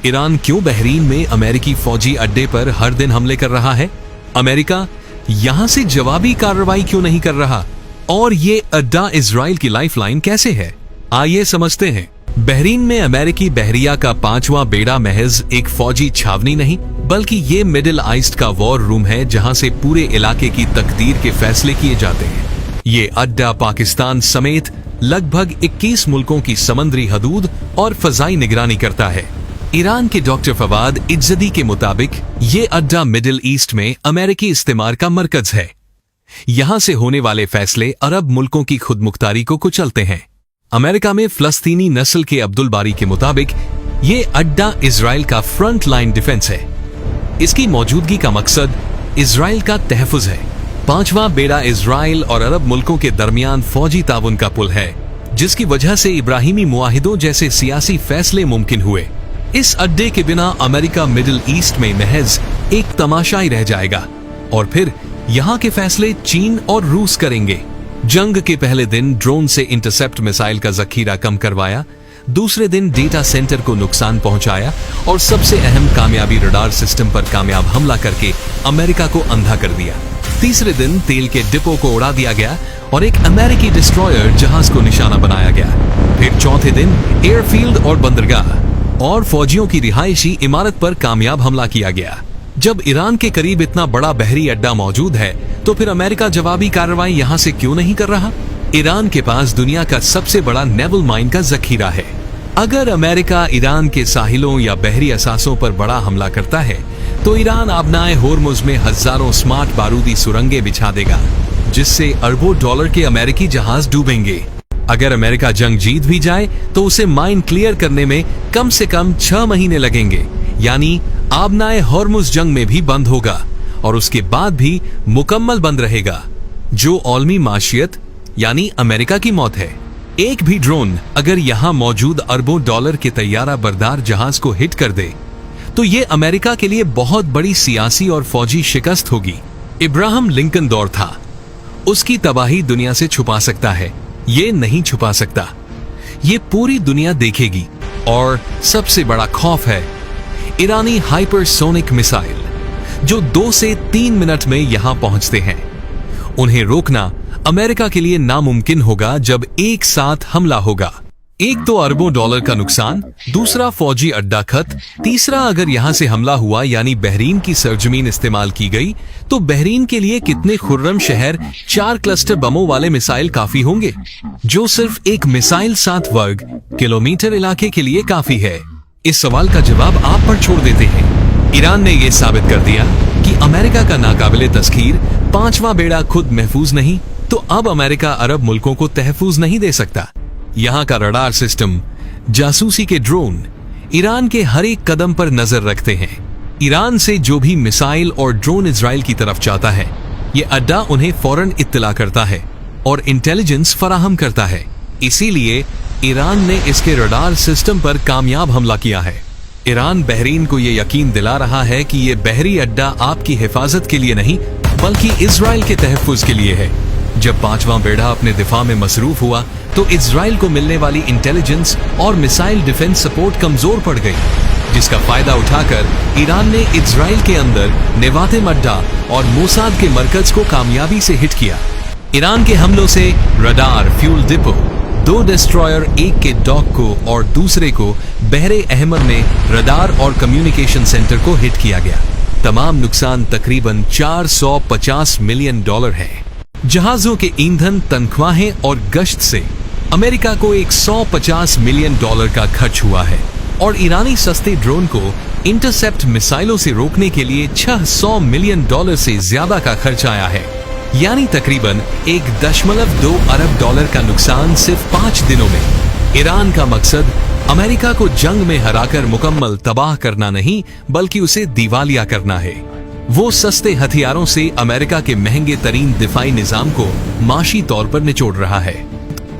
Iran क्यों Bahrain में अमेरिकी फौजी अड्डे पर हर दिन हमले कर रहा है? अमेरिका यहां से जवाबी कार्रवाई क्यों नहीं कर रहा? और ये अड्डा इजराइल की लाइफलाइन कैसे है? आइए समझते हैं। बहरीन में अमेरिकी बहरिया का 5वां बेड़ा महज एक फौजी छावनी नहीं, बल्कि ये मिडिल ईस्ट का वॉर रूम है, जहां से पूरे इलाके की तकदीर के फैसले किए जाते हैं। ये अड्डा पाकिस्तान समेत लगभग 21 मुल्कों की समुद्री हदूद और फजाई निगरानी करता है। ईरान के डॉक्टर फवाद इज्जदी के मुताबिक ये अड्डा मिडिल ईस्ट में अमेरिकी इस्तेमार का मरकज है। यहां से होने वाले फैसले अरब मुल्कों की खुदमुख्तारी को कुचलते हैं। अमेरिका में फलस्तीनी नस्ल के अब्दुल बारी के मुताबिक ये अड्डा इजराइल का फ्रंट लाइन डिफेंस है। इसकी मौजूदगी का मकसद इजराइल का तहफ़्फ़ुज़ है। 5वां बेड़ा इजराइल और अरब मुल्कों के दरमियान फौजी ताउन का पुल है, जिसकी वजह से इब्राहिमी मुआहिदों जैसे सियासी फैसले मुमकिन हुए। इस अड्डे के बिना अमेरिका मिडिल ईस्ट में महज एक तमाशा ही रह जाएगा, और फिर यहाँ के फैसले चीन और रूस करेंगे। जंग के पहले दिन ड्रोन से इंटरसेप्ट मिसाइल का जखीरा कम करवाया, दूसरे दिन डेटा सेंटर को नुकसान पहुंचाया, और सबसे अहम कामयाबी रडार सिस्टम पर कामयाब हमला करके अमेरिका को अंधा कर दिया। तीसरे दिन तेल के डिपो को उड़ा दिया गया और एक अमेरिकी डिस्ट्रॉयर जहाज को निशाना बनाया गया। फिर चौथे दिन एयरफील्ड और बंदरगाह और फौजियों की रिहायशी इमारत पर कामयाब हमला किया गया। जब ईरान के करीब इतना बड़ा बहरी अड्डा मौजूद है, तो फिर अमेरिका जवाबी कार्रवाई यहां से क्यों नहीं कर रहा? ईरान के पास दुनिया का सबसे बड़ा नेवल माइन का जखीरा है। अगर अमेरिका ईरान के साहिलों या बहरी असासों पर बड़ा हमला करता है, तो ईरान आबनाए होर्मुज में हजारों स्मार्ट बारूदी सुरंगें बिछा देगा, जिससे अरबों डॉलर के अमेरिकी जहाज डूबेंगे। अगर अमेरिका जंग जीत भी जाए, तो उसे माइन क्लियर करने में कम से कम 6 महीने लगेंगे, यानी आबनाए होर्मुज जंग में भी बंद होगा और उसके बाद भी मुकम्मल बंद रहेगा, जो आलमी माशियत यानी अमेरिका की मौत है। एक भी ड्रोन अगर यहां मौजूद अरबों डॉलर के तैयारा बरदार जहाज को हिट कर दे, तो ये अमेरिका के लिए बहुत बड़ी सियासी और फौजी शिकस्त होगी। इब्राहिम लिंकन दौर था, उसकी तबाही दुनिया से छुपा सकता है, ये नहीं छुपा सकता। ये पूरी दुनिया देखेगी। और सबसे बड़ा खौफ है ईरानी हाइपरसोनिक मिसाइल, जो 2 से 3 मिनट में यहां पहुंचते हैं। उन्हें रोकना अमेरिका के लिए नामुमकिन होगा जब एक साथ हमला होगा। एक तो अरबों डॉलर का नुकसान, दूसरा फौजी अड्डा खत, तीसरा अगर यहां से हमला हुआ यानी बहरीन की सरजमीन इस्तेमाल की गई, तो बहरीन के लिए कितने खुर्रम शहर 4 क्लस्टर बमों वाले मिसाइल काफी होंगे, जो सिर्फ एक मिसाइल 7 वर्ग किलोमीटर इलाके के लिए काफी है। इस सवाल का जवाब आप पर छोड़ देते हैं। ईरान ने यह साबित कर दिया कि अमेरिका का नाकाबिले तस्खीर 5वां बेड़ा खुद महफूज नहीं, तो अब अमेरिका अरब मुल्कों को तहफूज नहीं दे सकता। यहाँ का रडार सिस्टम, जासूसी के ड्रोन ईरान के हर एक कदम पर नजर रखते हैं। ईरान से जो भी मिसाइल और ड्रोन इजराइल की तरफ जाता है, ये अड्डा उन्हें फौरन इत्तला करता है और इंटेलिजेंस फराहम करता है। इसीलिए ईरान ने इसके रडार सिस्टम पर कामयाब हमला किया है। ईरान बहरीन को ये यकीन दिला रहा है कि ये बहरी अड्डा आपकी हिफाजत के लिए नहीं, बल्कि इजराइल के तहफ़्फ़ुज़ के लिए है। जब 5वां बेड़ा अपने दिफा में मसरूफ हुआ, तो इजराइल को मिलने वाली इंटेलिजेंस और मिसाइल डिफेंस सपोर्ट कमजोर पड़ गई, जिसका फायदा उठाकर ईरान ने इजराइल के अंदर नेवातिम अड्डा और मोसाद के मरकज को कामयाबी से हिट किया। ईरान के हमलों से रडार, फ्यूल डिपो, 2 डिस्ट्रॉयर, एक के डॉक को और दूसरे को बहरे अहमद में रडार और कम्युनिकेशन सेंटर को हिट किया गया। तमाम नुकसान तकरीबन $450 मिलियन है। जहाजों के ईंधन, तनख्वाहें और गश्त से अमेरिका को $150 मिलियन का खर्च हुआ है, और ईरानी सस्ते ड्रोन को इंटरसेप्ट मिसाइलों से रोकने के लिए $600 मिलियन से ज्यादा का खर्च आया है, यानी तकरीबन $1.2 अरब का नुकसान सिर्फ 5 दिनों में। ईरान का मकसद अमेरिका को जंग में हराकर मुकम्मल तबाह करना नहीं, बल्कि उसे दिवालिया करना है। वो सस्ते हथियारों से अमेरिका के महंगे तरीन दिफाई निजाम को माशी तौर पर निचोड़ रहा है।